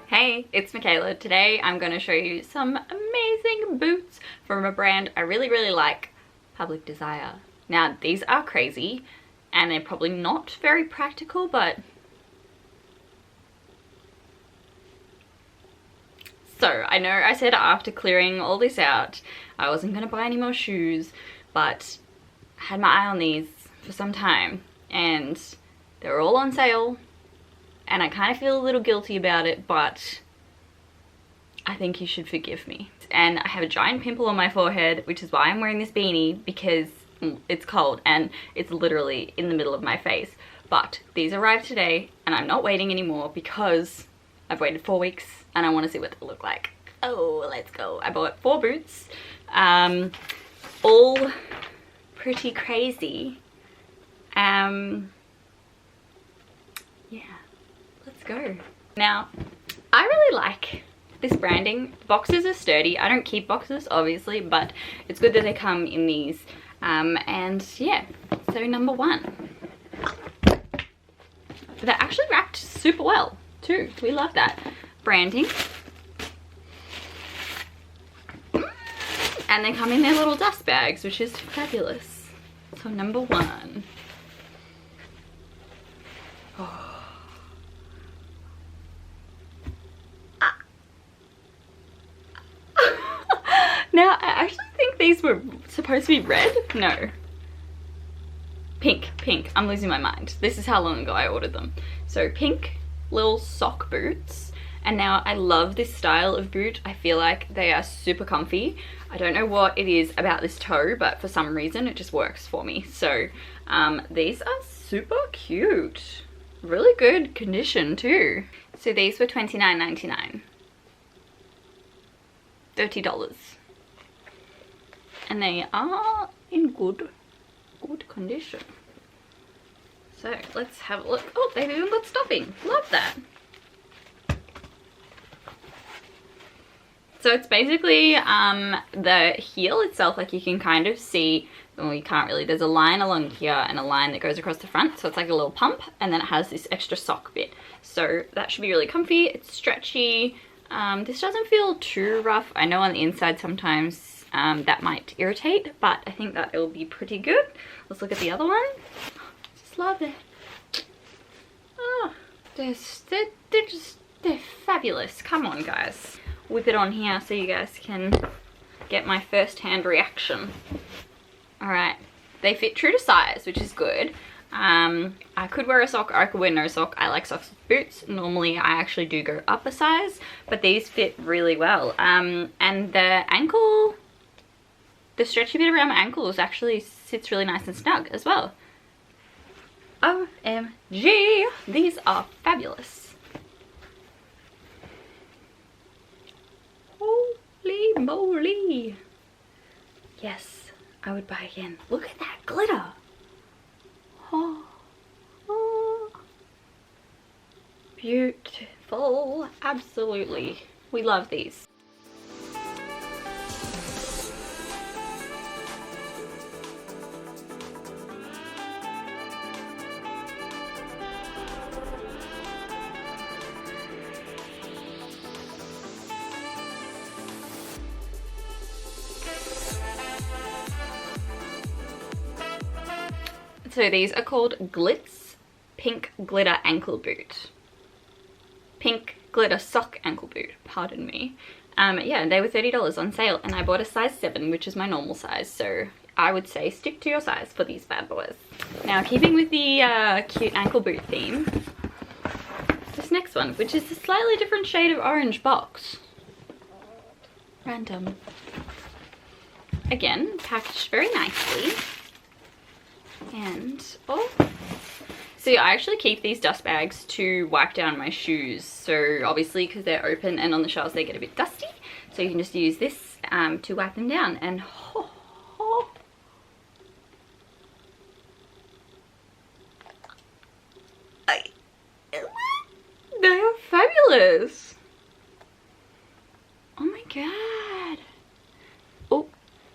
Hey, it's Michaela. Today I'm going to show you some amazing boots from a brand I really like, Public Desire. Now these are crazy and they're probably not very practical, but so I know I said after clearing all this out I wasn't going to buy any more shoes, but I had my eye on these for some time and they were all on sale. And I kind of feel a little guilty about it, but I think you should forgive me. And I have a giant pimple on my forehead, which is why I'm wearing this beanie, because it's cold and it's literally in the middle of my face. But these arrived today and I'm not waiting anymore because I've waited 4 weeks and I want to see what they look like. Oh, let's go. I bought 4 boots, all pretty crazy. Yeah. Let's go. Now, I really like this branding. Boxes are sturdy. I don't keep boxes, obviously, but it's good that they come in these. And yeah, so number 1. They're actually wrapped super well, too. We love that. Branding. And they come in their little dust bags, which is fabulous. So number 1. Oh. Now, I actually think these were supposed to be red. No. Pink. I'm losing my mind. This is how long ago I ordered them. So pink little sock boots. And now I love this style of boot. I feel like they are super comfy. I don't know what it is about this toe, but for some reason it just works for me. So these are super cute. Really good condition too. So these were $29.99. $30. And they are in good condition. So let's have a look. Oh, they've even got stuffing. Love that. So it's basically the heel itself, like you can kind of see, well you can't really, there's a line along here and a line that goes across the front, so it's like a little pump, and then it has this extra sock bit. So that should be really comfy. It's stretchy. This doesn't feel too rough. I know on the inside sometimes that might irritate, but I think that it will be pretty good. Let's look at the other one. Just love it. Oh, they're fabulous. Come on, guys. Whip it on here so you guys can get my first-hand reaction. Alright, they fit true to size, which is good. I could wear a sock or I could wear no sock. I like socks with boots. Normally I actually do go up a size, but these fit really well. And the ankle, the stretchy bit around my ankles actually sits really nice and snug as well. OMG, these are fabulous. Holy moly. Yes, I would buy again. Look at that glitter. Oh, beautiful. Absolutely. We love these. So these are called GLITZ Pink Glitter Ankle Boot. Pink glitter sock ankle boot, pardon me. Yeah, they were $30 on sale and I bought a size 7, which is my normal size, so I would say stick to your size for these bad boys. Now, keeping with the cute ankle boot theme, this next one, which is a slightly different shade of orange box. Random. Again, packaged very nicely. And, oh, so I actually keep these dust bags to wipe down my shoes. So obviously because they're open and on the shelves they get a bit dusty. So you can just use this to wipe them down. And oh,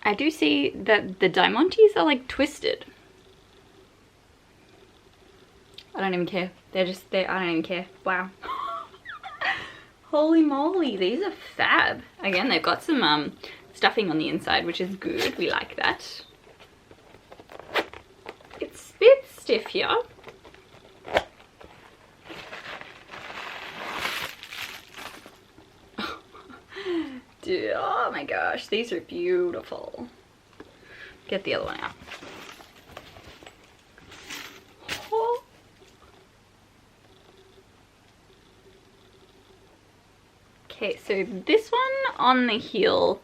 I do see that the Diamantes are like twisted. I don't even care. I don't even care. Wow. Holy moly, these are fab. Again, they've got some stuffing on the inside, which is good. We like that. It's a bit stiff here. Dude, oh my gosh, these are beautiful. Get the other one out. Oh. Okay, so this one on the heel,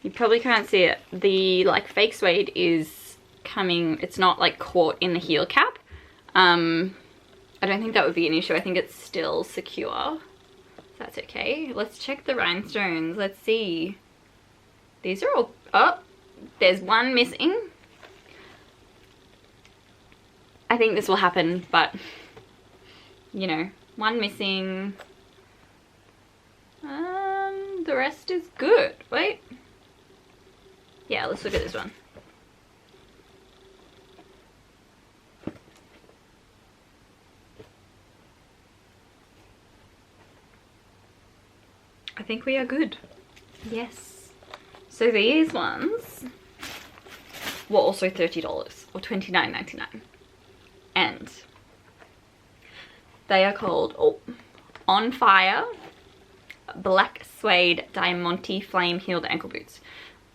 you probably can't see it. The like fake suede is coming, it's not like caught in the heel cap. I don't think that would be an issue. I think it's still secure. That's okay. Let's check the rhinestones. Let's see. These are all, oh, there's one missing. I think this will happen, but you know, one missing. The rest is good. Wait. Yeah, let's look at this one. I think we are good. Yes. So these ones were also $30 or $29.99. And they are called, oh, On Fire Black Suede Diamante Flame Heeled Ankle Boots.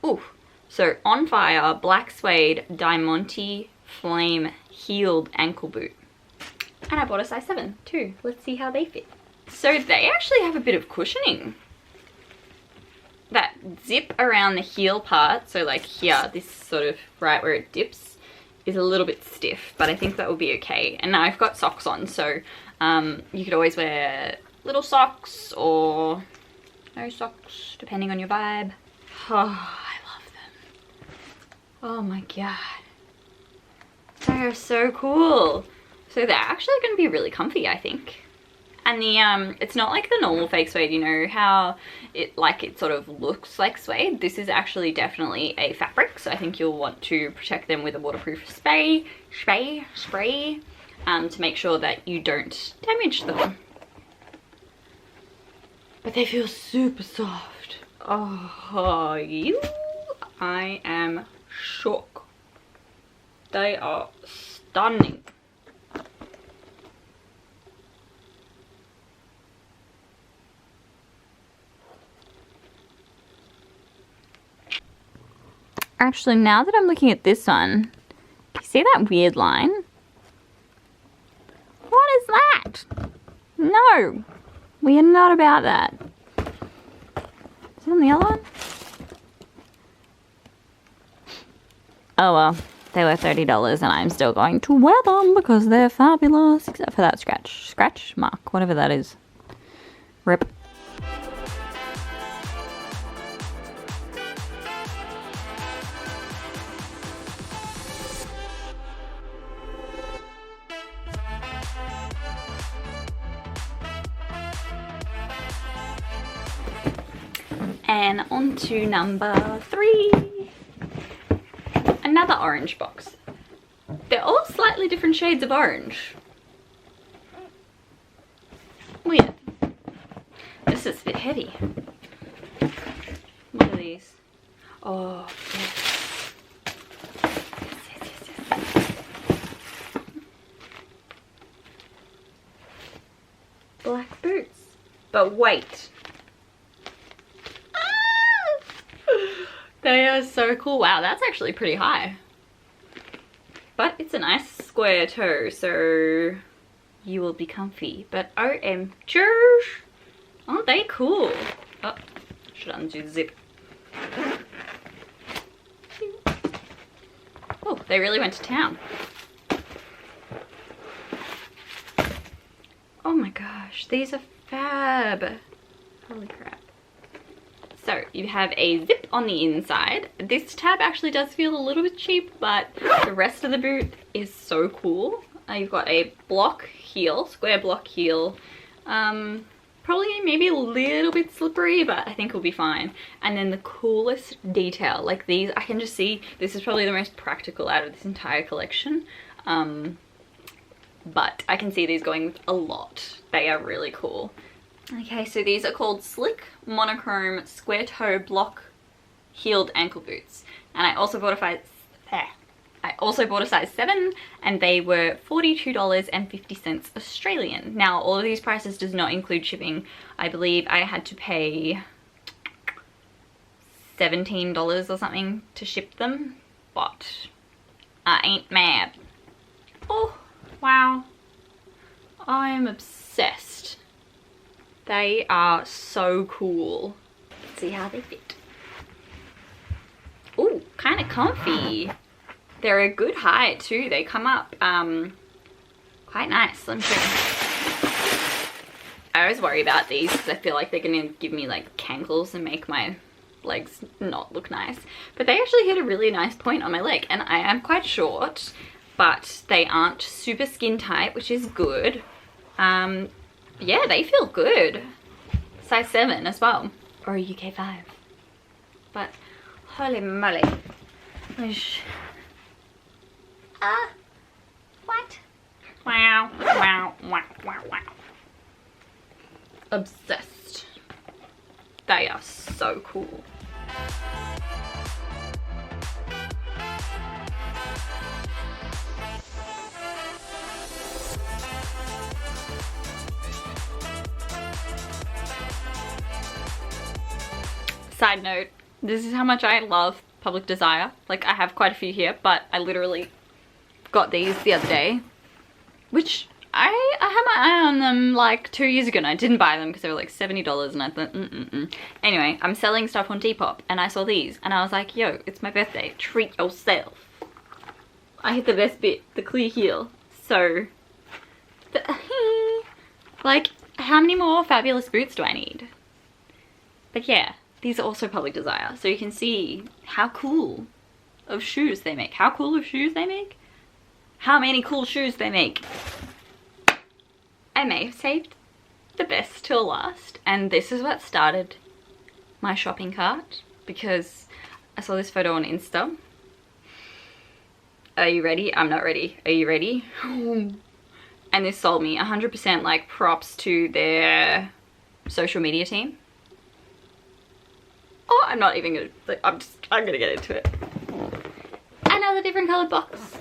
Ooh, so On Fire Black Suede Diamante Flame Heeled Ankle Boot. And I bought a size 7 too. Let's see how they fit. So they actually have a bit of cushioning. That zip around the heel part, so like here, this sort of right where it dips, is a little bit stiff, but I think that will be okay. And now I've got socks on, so you could always wear little socks or no socks, depending on your vibe. Oh, I love them. Oh my god. They are so cool. So they're actually going to be really comfy, I think. And the it's not like the normal fake suede, you know how it sort of looks like suede. This is actually definitely a fabric, so I think you'll want to protect them with a waterproof spray to make sure that you don't damage them. But they feel super soft. Oh, I am shook. They are stunning. Actually, now that I'm looking at this one, can you see that weird line? What is that? No, we are not about that. Is it on the other one? Oh well, they were $30 and I'm still going to wear them because they're fabulous, except for that scratch mark, whatever that is. Rip. And on to number 3. Another orange box. They're all slightly different shades of orange. Weird. This is a bit heavy. What are these? Oh, yes. Yes. Black boots. But wait. They are so cool. Wow, that's actually pretty high. But it's a nice square toe, so you will be comfy. But OMG, aren't they cool? Oh, should undo the zip. Oh, they really went to town. Oh my gosh, these are fab. Holy crap. So you have a zip on the inside. This tab actually does feel a little bit cheap, but the rest of the boot is so cool. You've got a block heel, square block heel, Probably maybe a little bit slippery, but I think we'll be fine. And then the coolest detail, like these, I can just see this is probably the most practical out of this entire collection. But I can see these going with a lot. They are really cool. Okay, so these are called Slick Monochrome Square Toe Block Heeled Ankle Boots. And I also bought a size 7 and they were $42.50 Australian. Now all of these prices does not include shipping. I believe I had to pay $17 or something to ship them, but I ain't mad. Oh, wow. I am obsessed. They are so cool. Let's see how they fit. Ooh, kind of comfy. They're a good height too. They come up quite nice. Let me show you. I always worry about these because I feel like they're going to give me like cankles and make my legs not look nice. But they actually hit a really nice point on my leg, and I am quite short, but they aren't super skin tight, which is good. Yeah, they feel good. Size 7 as well, or a UK 5. But holy moly. What? Wow, wow, wow, wow, wow. Obsessed. They are so cool. Side note, this is how much I love Public Desire. Like, I have quite a few here, but I literally got these the other day, which I had my eye on them like 2 years ago and I didn't buy them because they were like $70 and I thought, Anyway, I'm selling stuff on Depop and I saw these and I was like, yo, it's my birthday, treat yourself. I hit the best bit, the clear heel. So, like, how many more fabulous boots do I need? But yeah, these are also Public Desire, so you can see how cool of shoes they make. How cool of shoes they make? How many cool shoes they make. I may have saved the best till last, and this is what started my shopping cart because I saw this photo on Insta. Are you ready? I'm not ready. Are you ready? And this sold me 100%, like, props to their social media team. Oh, I'm not even gonna, like, I'm gonna get into it. Another different colored box.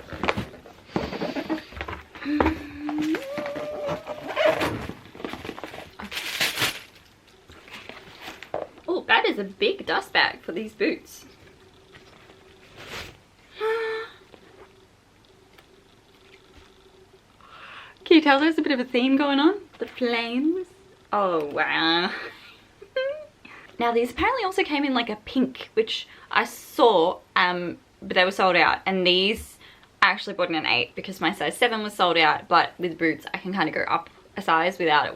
Oh, that is a big dust bag for these boots. Can you tell there's a bit of a theme going on? The flames. Oh, wow. Now these apparently also came in like a pink, which I saw, but they were sold out. And these I actually bought in an 8 because my size 7 was sold out, but with boots I can kind of go up a size without it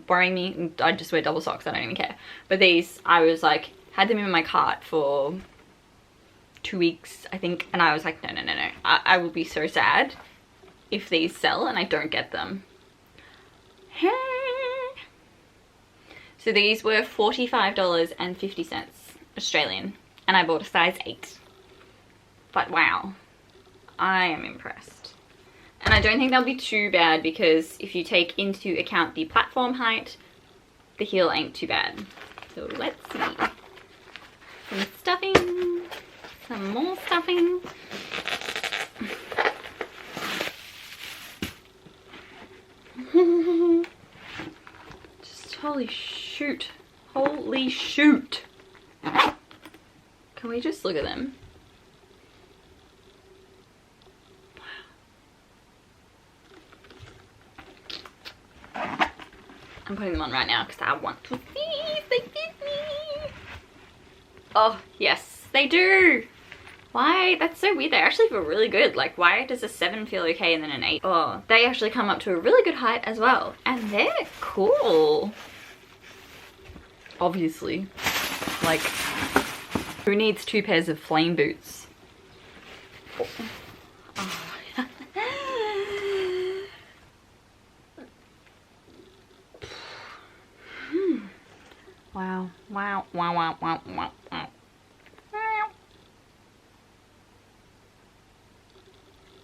worrying me. I just wear double socks, I don't even care. But these, I was like, had them in my cart for 2 weeks, I think, and I was like, no. I will be so sad if these sell and I don't get them. So these were $45.50 Australian, and I bought a size 8. But wow, I am impressed. And I don't think they'll be too bad because if you take into account the platform height, the heel ain't too bad. So let's see. Some stuffing, some more stuffing. Just holy shoot. Holy shoot. Can we just look at them? I'm putting them on right now because I want to see if they fit me. Oh, yes, they do. Why? That's so weird. They actually feel really good. Like, why does a 7 feel okay and then an 8? Oh, they actually come up to a really good height as well. And they're cool. Obviously. Like, who needs 2 pairs of flame boots? Oh. Oh. Wow, wow, wow, wow, wow.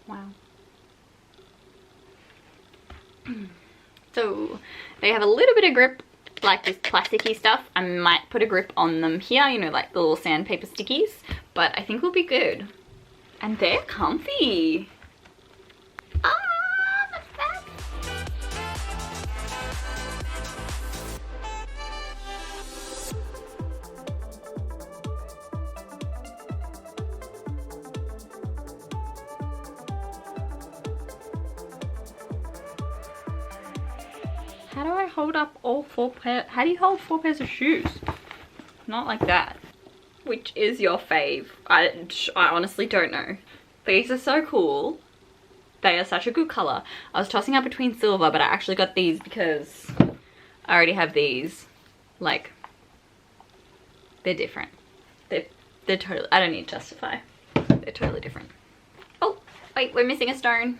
Wow. So they have a little bit of grip, like this plasticky stuff. I might put a grip on them here, you know, like the little sandpaper stickies, but I think we'll be good. And they're comfy. Ah, that's bad. How do I hold up all 4 pairs? How do you hold 4 pairs of shoes? Not like that. Which is your fave? I honestly don't know. These are so cool. They are such a good color. I was tossing up between silver, but I actually got these because I already have these. Like, they're different. They're totally, I don't need to justify. They're totally different. Oh, wait, we're missing a stone.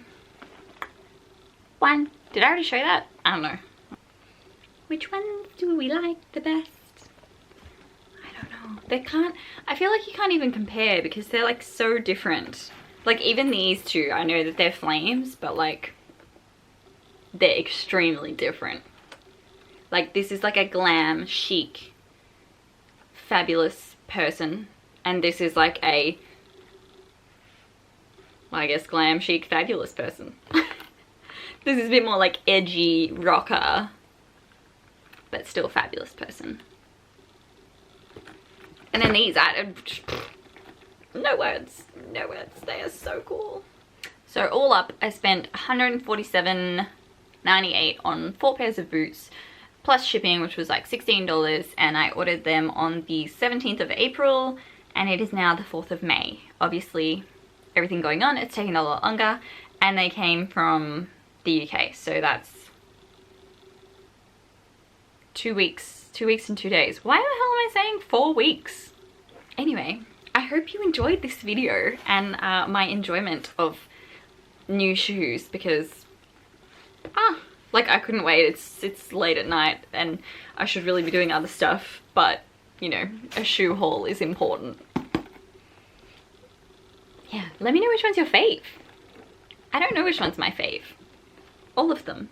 1. Did I already show that? I don't know. Which ones do we like the best? I don't know. They can't, I feel like you can't even compare because they're like so different. Like even these two, I know that they're flames, but like they're extremely different. Like this is like a glam, chic, fabulous person. And this is like a, well, I guess glam, chic, fabulous person. This is a bit more like edgy rocker, but still fabulous person. And then these, no words, no words. They are so cool. So all up, I spent $147.98 on 4 pairs of boots, plus shipping, which was like $16, and I ordered them on the 17th of April, and it is now the 4th of May. Obviously, everything going on, it's taken a lot longer, and they came from the UK, so that's 2 weeks and 2 days. Why the hell am I saying 4 weeks? Anyway, I hope you enjoyed this video and my enjoyment of new shoes, because like I couldn't wait. It's late at night and I should really be doing other stuff, but you know, a shoe haul is important. Yeah, let me know which one's your fave. I don't know which one's my fave. All of them.